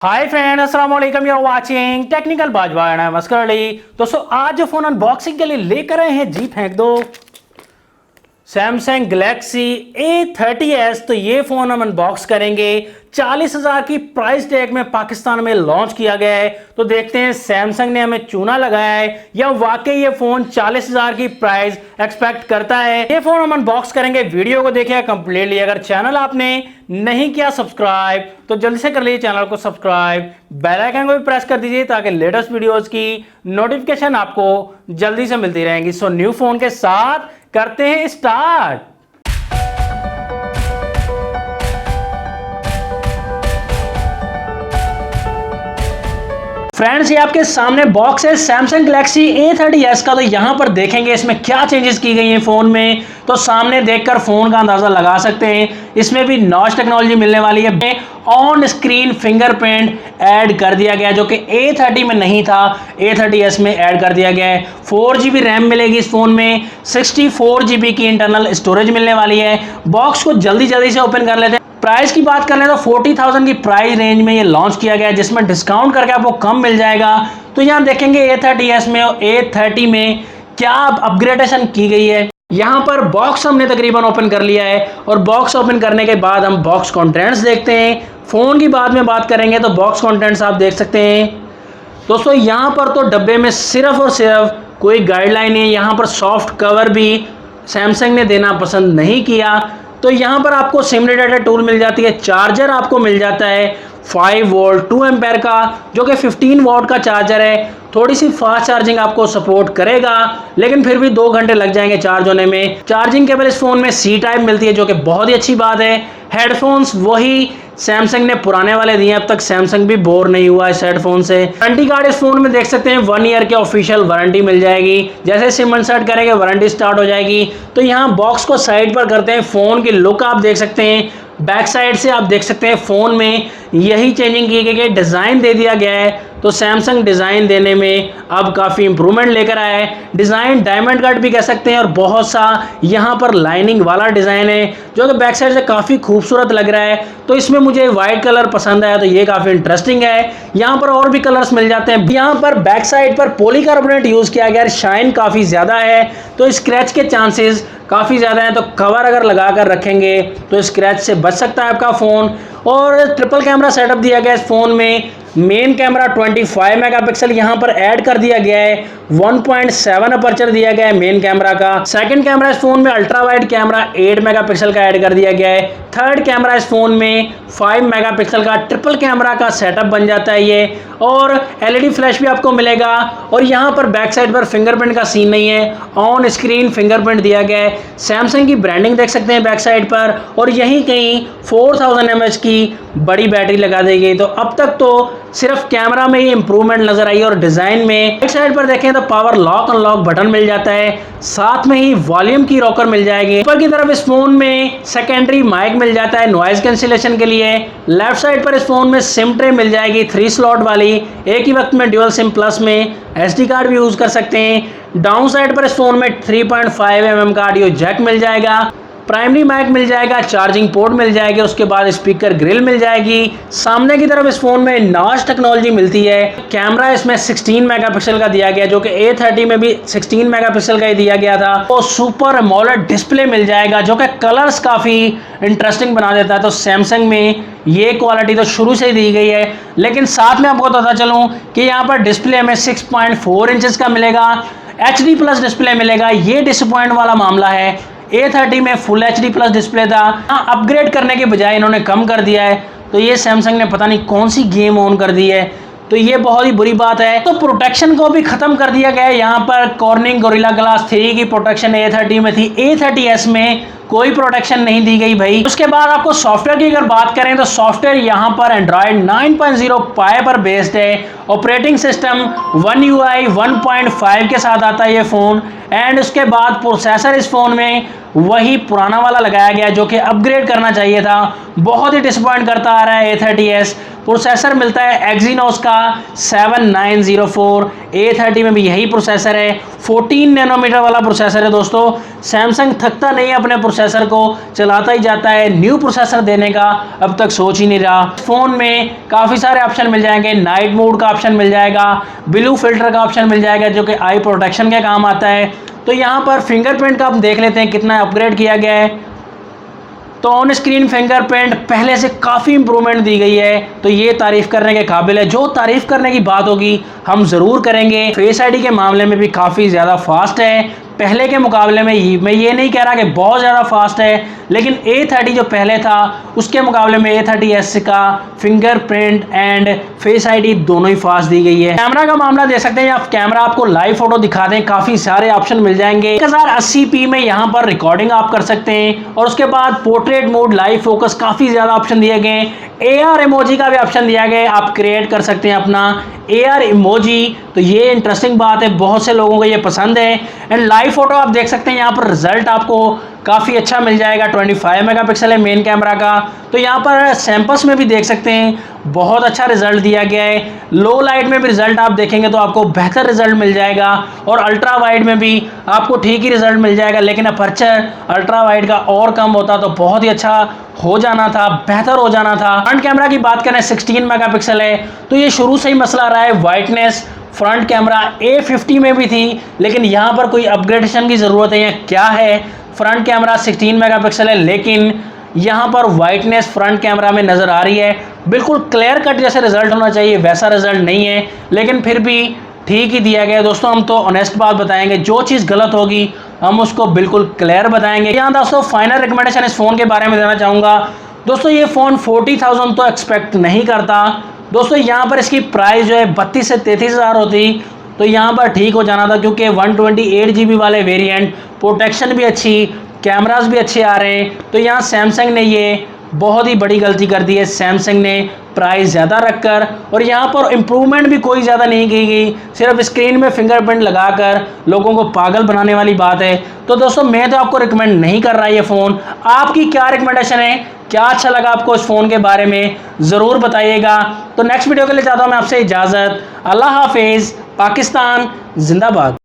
हाय friend, अस्सलाम वालेकुम। You are watching technical Bajwa and I am Askar Ali. दोस्तों, आज जो फोन अनबॉक्सिंग के लिए लेकर आए हैं, जी फेंक दो, सैमसंग गैलेक्सी A30s। तो ये फोन हम अनबॉक्स करेंगे। 40,000 की प्राइस टैग में पाकिस्तान में लॉन्च किया गया है। तो देखते हैं सैमसंग ने हमें चूना लगाया है या वाकई ये फोन 40,000 की प्राइस एक्सपेक्ट करता है। ये फोन हम अनबॉक्स करेंगे। वीडियो को देखिए कंप्लीटली। अगर चैनल आपने नहीं किया सब्सक्राइब तो जल्दी से कर लीजिए चैनल को सब्सक्राइब, बेल आइकन को भी प्रेस कर दीजिए ताकि लेटेस्ट वीडियोस की नोटिफिकेशन आपको जल्दी से मिलती रहेंगी। सो न्यू फोन के साथ करते हैं स्टार्ट। फ्रेंड्स, ये आपके सामने बॉक्स है सैमसंग गैलेक्सी A30s का। तो यहां पर देखेंगे इसमें क्या चेंजेस की गई हैं फोन में। तो सामने देखकर फोन का अंदाजा लगा सकते हैं। इसमें भी नॉच टेक्नोलॉजी मिलने वाली है। ऑन स्क्रीन फिंगरप्रिंट ऐड कर दिया गया जो कि A30 में नहीं था, A30s में ऐड कर दिया गया है। 4GB रैम मिलेगी इस फोन में। 64GB की इंटरनल स्टोरेज मिलने वाली है। बॉक्स को जल्दी से ओपन कर लेते हैं। प्राइस की बात कर लें तो 40,000 की प्राइस रेंज में ये लॉन्च किया गया है, जिसमें डिस्काउंट करके आपको कम मिल जाएगा। तो यहाँ देखेंगे A30s में और A30 में क्या अपग्रेडेशन की गई है। यहाँ पर बॉक्स हमने तकरीबन ओपन कर लिया है और बॉक्स ओपन करने के बाद हम बॉक्स कंटेंट्स देखते हैं। फोन की बाद में बात करेंगे तो बॉक्स कंटेंट्स आप देख सकते हैं। दोस्तों, यहाँ पर तो डब्बे में सिर्फ और सिर्फ कोई गाइडलाइन है। यहाँ पर सॉफ्ट कवर भी सैमसंग ने देना पसंद नहीं किया। तो यहाँ पर आपको सिमुलेटर टूल मिल जाती है। चार्जर आपको मिल जाता है 5 वोल्ट 2 एम्पेयर का, जो कि 15 वॉट का चार्जर है। थोड़ी सी फास्ट चार्जिंग आपको सपोर्ट करेगा, लेकिन फिर भी 2 घंटे लग जाएंगे चार्ज होने में। चार्जिंग केबल इस फोन में C टाइप मिलती है, जो कि बहुत ही अच्छी बात है। हेडफोन्स वही सैमसंग ने पुराने वाले दिए, अब तक सैमसंग भी बोर नहीं हुआ इस हेडफोन से। वारंटी कार्ड इस फोन में देख सकते हैं 1 ईयर के ऑफिशियल वारंटी मिल जाएगी। जैसे सिम इंसर्ट करेंगे वारंटी स्टार्ट हो जाएगी। तो यहाँ बॉक्स को साइड पर करते हैं। फोन की लुक आप देख सकते हैं। बैक साइड से आप देख सकते हैं फोन में यही चेंजिंग की गई है, डिजाइन दे दिया गया है। तो सैमसंग डिजाइन देने में अब काफी इंप्रूवमेंट लेकर आया है। डिजाइन डायमंड कट भी कह सकते हैं और बहुत सा यहाँ पर लाइनिंग वाला डिजाइन है, जो कि बैक साइड से काफी खूबसूरत लग रहा है। तो इसमें मुझे व्हाइट कलर पसंद आया, तो ये काफी इंटरेस्टिंग है। यहाँ पर और भी कलर्स मिल जाते हैं। यहाँ पर बैक साइड पर पॉलीकार्बोनेट यूज किया गया है। शाइन काफी ज्यादा है, तो स्क्रैच के चांसेस काफी ज्यादा है। तो कवर अगर लगा कर रखेंगे तो स्क्रैच से बच सकता है आपका फोन। और ट्रिपल कैमरा सेटअप दिया गया है इस फोन में। मेन कैमरा 25 मेगापिक्सल यहाँ पर ऐड कर दिया गया है। 1.7 अपर्चर दिया गया है मेन कैमरा का। सेकंड कैमरा इस फोन में अल्ट्रा वाइड कैमरा 8 मेगापिक्सल का ऐड कर दिया गया है। थर्ड कैमरा इस फोन में 5 मेगापिक्सल का ट्रिपल कैमरा का सेटअप बन जाता है ये। और LED फ्लैश भी आपको मिलेगा। और यहाँ पर बैक साइड पर फिंगरप्रिंट का सीन नहीं है, ऑन स्क्रीन फिंगरप्रिंट दिया गया है। सैमसंग की ब्रांडिंग देख सकते हैं बैक साइड पर। और यहीं कहीं 4000 mAh की बड़ी बैटरी लगा दी गई। तो अब तक तो सिर्फ कैमरा में ही इंप्रूवमेंट नजर आई और डिजाइन में। राइट साइड पर देखें तो पावर लॉक अनलॉक बटन मिल जाता है, साथ में ही वॉल्यूम की रॉकर मिल जाएगी। ऊपर की तरफ इस फोन में सेकेंडरी माइक मिल जाता है नॉइज कैंसिलेशन के लिए। लेफ्ट साइड पर इस फोन में सिम ट्रे मिल जाएगी 3 स्लॉट वाली। एक ही वक्त में ड्यूअल सिम प्लस में SD कार्ड भी यूज कर सकते हैं। डाउन साइड पर इस फोन में 3.5 mm का ऑडियो जैक मिल जाएगा। प्राइमरी माइक मिल जाएगा, चार्जिंग पोर्ट मिल जाएगी, उसके बाद स्पीकर ग्रिल मिल जाएगी। सामने की तरफ इस फोन में नॉच टेक्नोलॉजी मिलती है। कैमरा इसमें 16 मेगापिक्सल का दिया गया, जो कि A30 में भी 16 मेगापिक्सल का ही दिया गया था। तो सुपर एमोलेड डिस्प्ले मिल जाएगा, जो कि कलर्स काफी इंटरेस्टिंग बना देता है। तो सैमसंग में ये क्वालिटी तो शुरू से ही दी गई है। लेकिन साथ में आपको बताता चलूं कि यहाँ पर डिस्प्ले में 6.4 इंचेस का मिलेगा, HD प्लस डिस्प्ले मिलेगा। ये डिसअपॉइंट वाला मामला है। A30 में फुल HD प्लस डिस्प्ले था, अपग्रेड करने के बजाय इन्होंने कम कर दिया है। तो ये सैमसंग ने पता नहीं कौन सी गेम ऑन कर दी है, तो ये बहुत ही बुरी बात है। तो प्रोटेक्शन को भी खत्म कर दिया गया है। यहाँ पर कॉर्निंग गोरिल्ला ग्लास 3 की प्रोटेक्शन A30 में थी, A30s में कोई प्रोटेक्शन नहीं दी गई भाई। उसके बाद आपको सॉफ्टवेयर की अगर बात करें तो सॉफ्टवेयर यहाँ पर एंड्रॉइड 9.0 पाई पर बेस्ड है। ऑपरेटिंग सिस्टम One UI 1.5 के साथ आता है ये फोन। एंड उसके बाद प्रोसेसर इस फोन में वही पुराना वाला लगाया गया, जो कि अपग्रेड करना चाहिए था। बहुत ही डिसअपॉइंट करता आ रहा है A30s। प्रोसेसर मिलता है Exynos का 7904। A30 में भी यही प्रोसेसर है। 14 नैनोमीटर वाला प्रोसेसर है दोस्तों। सैमसंग थकता नहीं है अपने प्रोसेसर को, चलाता ही जाता है। न्यू प्रोसेसर देने का अब तक सोच ही नहीं रहा। फ़ोन में काफ़ी सारे ऑप्शन मिल जाएंगे। नाइट मोड का ऑप्शन मिल जाएगा, ब्लू फिल्टर का ऑप्शन मिल जाएगा जो कि आई प्रोटेक्शन के काम आता है। तो यहाँ पर फिंगरप्रिंट का हम देख लेते हैं कितना अपग्रेड किया गया है। तो ऑन स्क्रीन फिंगरप्रिंट पहले से काफ़ी इंप्रूवमेंट दी गई है, तो ये तारीफ़ करने के काबिल है। जो तारीफ़ करने की बात होगी हम ज़रूर करेंगे। फेस आईडी के मामले में भी काफ़ी ज़्यादा फास्ट है पहले के मुकाबले में। मैं ये नहीं कह रहा कि बहुत ज़्यादा फास्ट है, लेकिन A30 जो पहले था उसके मुकाबले में A30s का फिंगरप्रिंट एंड फेस आईडी दोनों ही फास्ट दी गई है। कैमरा का मामला दे सकते हैं आप, कैमरा आपको लाइव फोटो दिखा दें, काफ़ी सारे ऑप्शन मिल जाएंगे। 1080p में यहाँ पर रिकॉर्डिंग आप कर सकते हैं, और उसके बाद पोर्ट्रेट मोड, लाइव फोकस, काफ़ी ज़्यादा ऑप्शन दिए गए। AR इमोजी का भी ऑप्शन दिया गया है, आप क्रिएट कर सकते हैं अपना AR इमोजी। तो ये इंटरेस्टिंग बात है, बहुत से लोगों को ये पसंद है। एंड लाइव फोटो आप देख सकते हैं यहाँ पर रिजल्ट आपको काफ़ी अच्छा मिल जाएगा। 25 मेगापिक्सल है मेन कैमरा का। तो यहाँ पर सैंपल्स में भी देख सकते हैं बहुत अच्छा रिजल्ट दिया गया है। लो लाइट में भी रिजल्ट आप देखेंगे तो आपको बेहतर रिजल्ट मिल जाएगा, और अल्ट्रा वाइड में भी आपको ठीक ही रिजल्ट मिल जाएगा। लेकिन अपर्चर अल्ट्रा वाइड का और कम होता तो बहुत ही अच्छा हो जाना था, बेहतर हो जाना था। फ्रंट कैमरा की बात करें 16 मेगापिक्सल है, तो ये शुरू से ही मसला रहा है वाइटनेस। फ्रंट कैमरा A50 में भी थी, लेकिन यहाँ पर कोई अपग्रेडेशन की ज़रूरत है या क्या है। फ्रंट कैमरा 16 मेगापिक्सल है, लेकिन यहाँ पर वाइटनेस फ्रंट कैमरा में नज़र आ रही है। बिल्कुल क्लियर कट जैसे रिजल्ट होना चाहिए वैसा रिजल्ट नहीं है, लेकिन फिर भी ठीक ही दिया गया। दोस्तों हम तो ऑनेस्ट बात बताएंगे, जो चीज़ गलत होगी हम उसको बिल्कुल क्लियर बताएंगे। यहाँ दोस्तों फाइनल रिकमेंडेशन इस फ़ोन के बारे में देना चाहूँगा। दोस्तों ये फ़ोन 40,000 तो एक्सपेक्ट नहीं करता। दोस्तों यहाँ पर इसकी प्राइस जो है 32 से 33 हज़ार होती तो यहाँ पर ठीक हो जाना था, क्योंकि 128 GB वाले वेरिएंट, प्रोटेक्शन भी अच्छी, कैमरास भी अच्छे आ रहे हैं। तो यहाँ सैमसंग ने ये बहुत ही बड़ी गलती कर दी है। सैमसंग ने प्राइस ज़्यादा रखकर, और यहाँ पर इम्प्रूवमेंट भी कोई ज़्यादा नहीं की गई, सिर्फ स्क्रीन में फिंगरप्रिंट लगाकर लोगों को पागल बनाने वाली बात है। तो दोस्तों मैं तो आपको रिकमेंड नहीं कर रहा ये फ़ोन। आपकी क्या रिकमेंडेशन है, क्या अच्छा लगा आपको इस फ़ोन के बारे में, ज़रूर बताइएगा। तो नेक्स्ट वीडियो के लिए चाहता हूँ मैं आपसे इजाज़त। अल्लाह हाफिज़। पाकिस्तान जिंदाबाद।